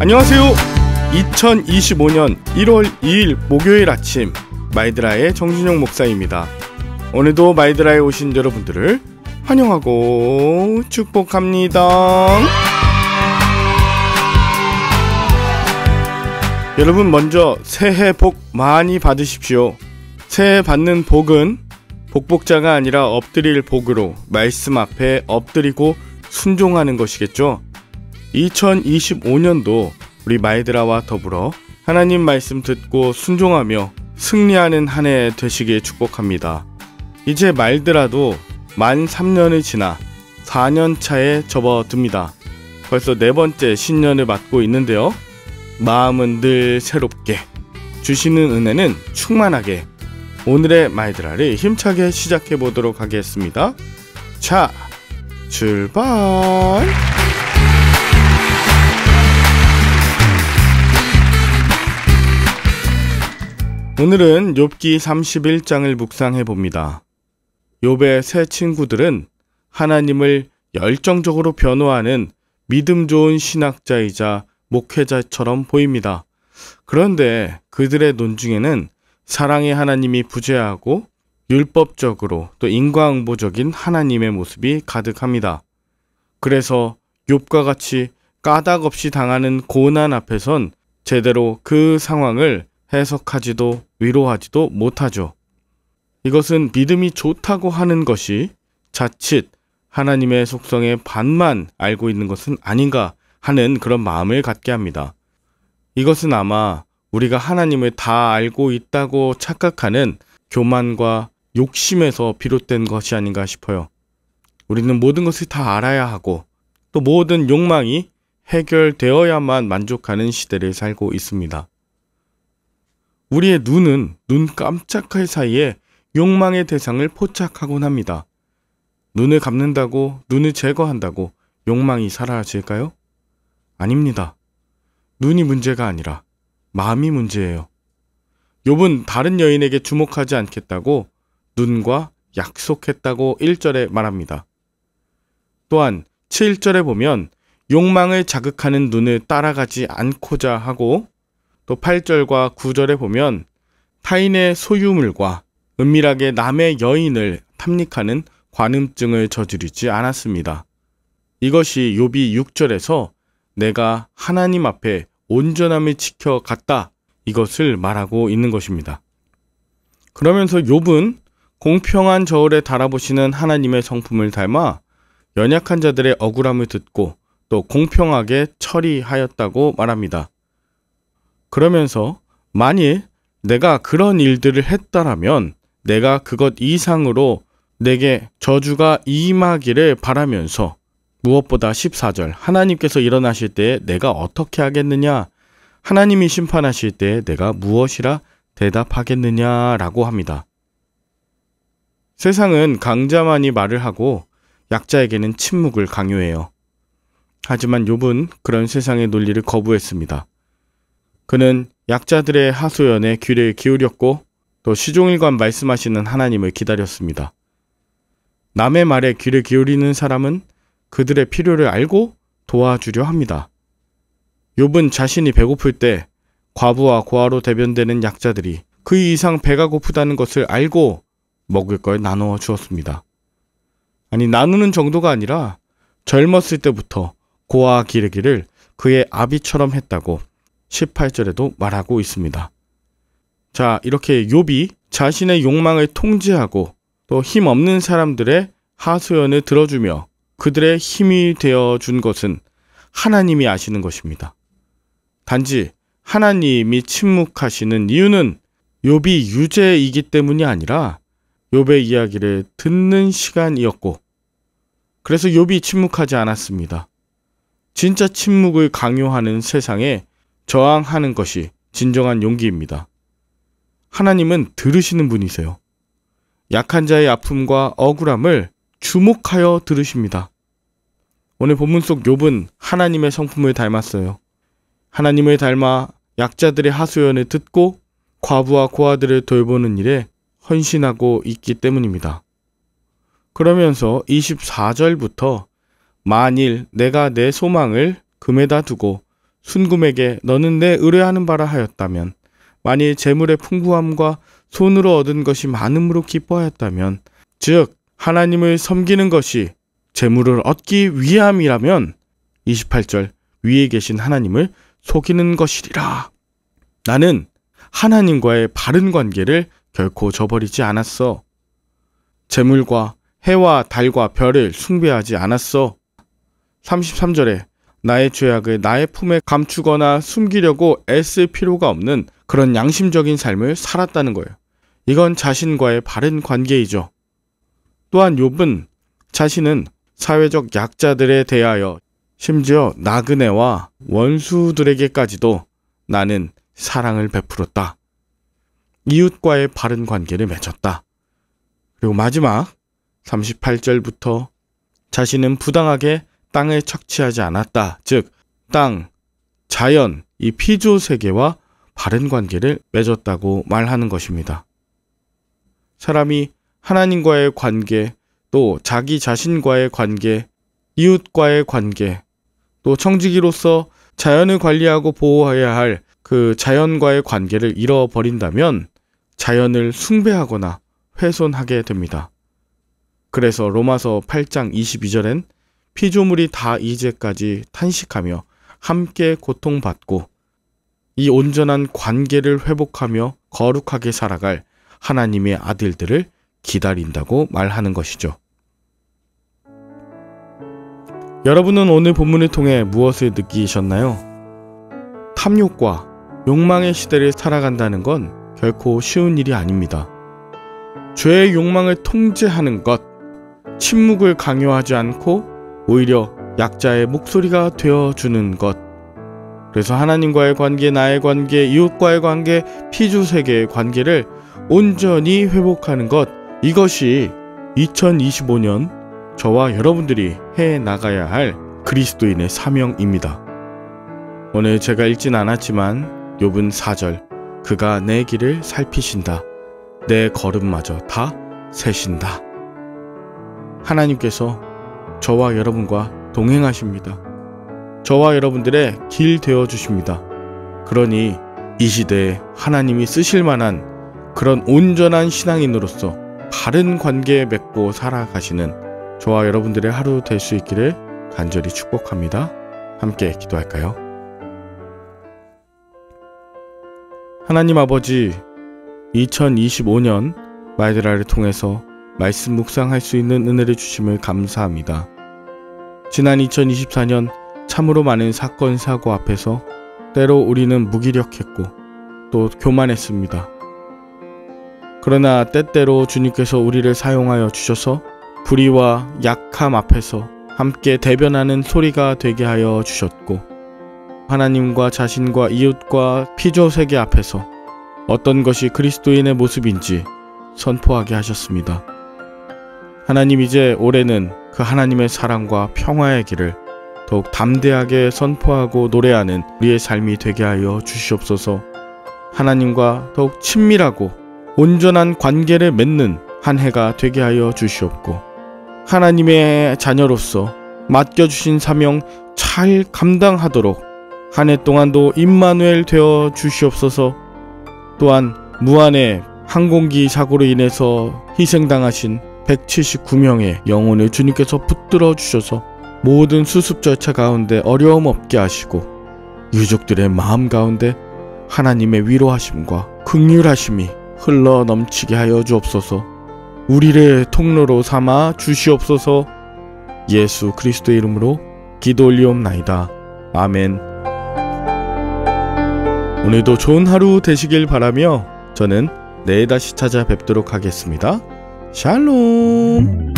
안녕하세요. 2025년 1월 2일 목요일 아침 마이드라의 정준영 목사입니다. 오늘도 마이드라에 오신 여러분들을 환영하고 축복합니다. 여러분, 먼저 새해 복 많이 받으십시오. 새해 받는 복은 복복자가 아니라 엎드릴 복으로 말씀 앞에 엎드리고 순종하는 것이겠죠. 2025년도 우리 마이드라와 더불어 하나님 말씀 듣고 순종하며 승리하는 한 해 되시길 축복합니다. 이제 마이드라도 만 3년을 지나 4년 차에 접어듭니다. 벌써 4번째 신년을 맞고 있는데요. 마음은 늘 새롭게, 주시는 은혜는 충만하게, 오늘의 마이드라를 힘차게 시작해 보도록 하겠습니다. 자, 출발! 오늘은 욥기 31장을 묵상해 봅니다. 욥의 세 친구들은 하나님을 열정적으로 변호하는 믿음 좋은 신학자이자 목회자처럼 보입니다. 그런데 그들의 논중에는 사랑의 하나님이 부재하고 율법적으로 또 인과응보적인 하나님의 모습이 가득합니다. 그래서 욥과 같이 까닭 없이 당하는 고난 앞에선 제대로 그 상황을 해석하지도 위로하지도 못하죠. 이것은 믿음이 좋다고 하는 것이 자칫 하나님의 속성의 반만 알고 있는 것은 아닌가 하는 그런 마음을 갖게 합니다. 이것은 아마 우리가 하나님을 다 알고 있다고 착각하는 교만과 욕심에서 비롯된 것이 아닌가 싶어요. 우리는 모든 것을 다 알아야 하고 또 모든 욕망이 해결되어야만 만족하는 시대를 살고 있습니다. 우리의 눈은 눈 깜짝할 사이에 욕망의 대상을 포착하곤 합니다. 눈을 감는다고, 눈을 제거한다고 욕망이 사라질까요? 아닙니다. 눈이 문제가 아니라 마음이 문제예요. 욥은 다른 여인에게 주목하지 않겠다고 눈과 약속했다고 1절에 말합니다. 또한 7절에 보면 욕망을 자극하는 눈을 따라가지 않고자 하고, 또 8절과 9절에 보면 타인의 소유물과 은밀하게 남의 여인을 탐닉하는 관음증을 저지르지 않았습니다. 이것이 욥이 6절에서 내가 하나님 앞에 온전함을 지켜갔다, 이것을 말하고 있는 것입니다. 그러면서 욥은 공평한 저울에 달아보시는 하나님의 성품을 닮아 연약한 자들의 억울함을 듣고 또 공평하게 처리하였다고 말합니다. 그러면서 만일 내가 그런 일들을 했다라면 내가 그것 이상으로 내게 저주가 임하기를 바라면서, 무엇보다 14절 하나님께서 일어나실 때에 내가 어떻게 하겠느냐, 하나님이 심판하실 때에 내가 무엇이라 대답하겠느냐라고 합니다. 세상은 강자만이 말을 하고 약자에게는 침묵을 강요해요. 하지만 욥은 그런 세상의 논리를 거부했습니다. 그는 약자들의 하소연에 귀를 기울였고 또 시종일관 말씀하시는 하나님을 기다렸습니다. 남의 말에 귀를 기울이는 사람은 그들의 필요를 알고 도와주려 합니다. 욥은 자신이 배고플 때 과부와 고아로 대변되는 약자들이 그 이상 배가 고프다는 것을 알고 먹을 걸 나누어 주었습니다. 아니, 나누는 정도가 아니라 젊었을 때부터 고아 기르기를 그의 아비처럼 했다고 18절에도 말하고 있습니다. 자, 이렇게 욥이 자신의 욕망을 통제하고 또 힘없는 사람들의 하소연을 들어주며 그들의 힘이 되어준 것은 하나님이 아시는 것입니다. 단지 하나님이 침묵하시는 이유는 욥이 유죄이기 때문이 아니라 욥의 이야기를 듣는 시간이었고, 그래서 욥이 침묵하지 않았습니다. 진짜 침묵을 강요하는 세상에 저항하는 것이 진정한 용기입니다. 하나님은 들으시는 분이세요. 약한 자의 아픔과 억울함을 주목하여 들으십니다. 오늘 본문 속 욥은 하나님의 성품을 닮았어요. 하나님을 닮아 약자들의 하소연을 듣고 과부와 고아들을 돌보는 일에 헌신하고 있기 때문입니다. 그러면서 24절부터 만일 내가 내 소망을 금에다 두고 순금에게 너는 내 의뢰하는 바라 하였다면, 만일 재물의 풍부함과 손으로 얻은 것이 많음으로 기뻐하였다면, 즉 하나님을 섬기는 것이 재물을 얻기 위함이라면 28절 위에 계신 하나님을 속이는 것이리라. 나는 하나님과의 바른 관계를 결코 저버리지 않았어. 재물과 해와 달과 별을 숭배하지 않았어. 33절에 나의 죄악을 나의 품에 감추거나 숨기려고 애쓸 필요가 없는 그런 양심적인 삶을 살았다는 거예요. 이건 자신과의 바른 관계이죠. 또한 욥은 자신은 사회적 약자들에 대하여 심지어 나그네와 원수들에게까지도 나는 사랑을 베풀었다. 이웃과의 바른 관계를 맺었다. 그리고 마지막 38절부터 자신은 부당하게 땅을 착취하지 않았다. 즉 땅, 자연, 이 피조 세계와 바른 관계를 맺었다고 말하는 것입니다. 사람이 하나님과의 관계, 또 자기 자신과의 관계, 이웃과의 관계, 또 청지기로서 자연을 관리하고 보호해야 할 그 자연과의 관계를 잃어버린다면 자연을 숭배하거나 훼손하게 됩니다. 그래서 로마서 8장 22절엔 피조물이 다 이제까지 탄식하며 함께 고통받고 이 온전한 관계를 회복하며 거룩하게 살아갈 하나님의 아들들을 기다린다고 말하는 것이죠. 여러분은 오늘 본문을 통해 무엇을 느끼셨나요? 탐욕과 욕망의 시대를 살아간다는 건 결코 쉬운 일이 아닙니다. 죄의 욕망을 통제하는 것, 침묵을 강요하지 않고 오히려 약자의 목소리가 되어주는 것. 그래서 하나님과의 관계, 나의 관계, 이웃과의 관계, 피조세계의 관계를 온전히 회복하는 것, 이것이 2025년 저와 여러분들이 해나가야 할 그리스도인의 사명입니다. 오늘 제가 읽진 않았지만 욥은 4절, 그가 내 길을 살피신다. 내 걸음마저 다 세신다. 하나님께서 저와 여러분과 동행하십니다. 저와 여러분들의 길 되어주십니다. 그러니 이 시대에 하나님이 쓰실 만한 그런 온전한 신앙인으로서 바른 관계 맺고 살아가시는 저와 여러분들의 하루 될 수 있기를 간절히 축복합니다. 함께 기도할까요? 하나님 아버지, 2025년 말드라를 통해서 말씀 묵상할 수 있는 은혜를 주심을 감사합니다. 지난 2024년 참으로 많은 사건 사고 앞에서 때로 우리는 무기력했고 또 교만했습니다. 그러나 때때로 주님께서 우리를 사용하여 주셔서 불의와 약함 앞에서 함께 대변하는 소리가 되게 하여 주셨고, 하나님과 자신과 이웃과 피조세계 앞에서 어떤 것이 그리스도인의 모습인지 선포하게 하셨습니다. 하나님, 이제 올해는 그 하나님의 사랑과 평화의 길을 더욱 담대하게 선포하고 노래하는 우리의 삶이 되게 하여 주시옵소서. 하나님과 더욱 친밀하고 온전한 관계를 맺는 한 해가 되게 하여 주시옵고, 하나님의 자녀로서 맡겨주신 사명 잘 감당하도록 한 해 동안도 임마누엘 되어 주시옵소서. 또한 무한의 항공기 사고로 인해서 희생당하신 179명의 영혼을 주님께서 붙들어 주셔서 모든 수습 절차 가운데 어려움 없게 하시고, 유족들의 마음 가운데 하나님의 위로하심과 긍휼하심이 흘러 넘치게 하여 주옵소서. 우리를 통로로 삼아 주시옵소서. 예수 그리스도의 이름으로 기도 올리옵나이다. 아멘. 오늘도 좋은 하루 되시길 바라며 저는 내일 다시 찾아뵙도록 하겠습니다. 샬롬.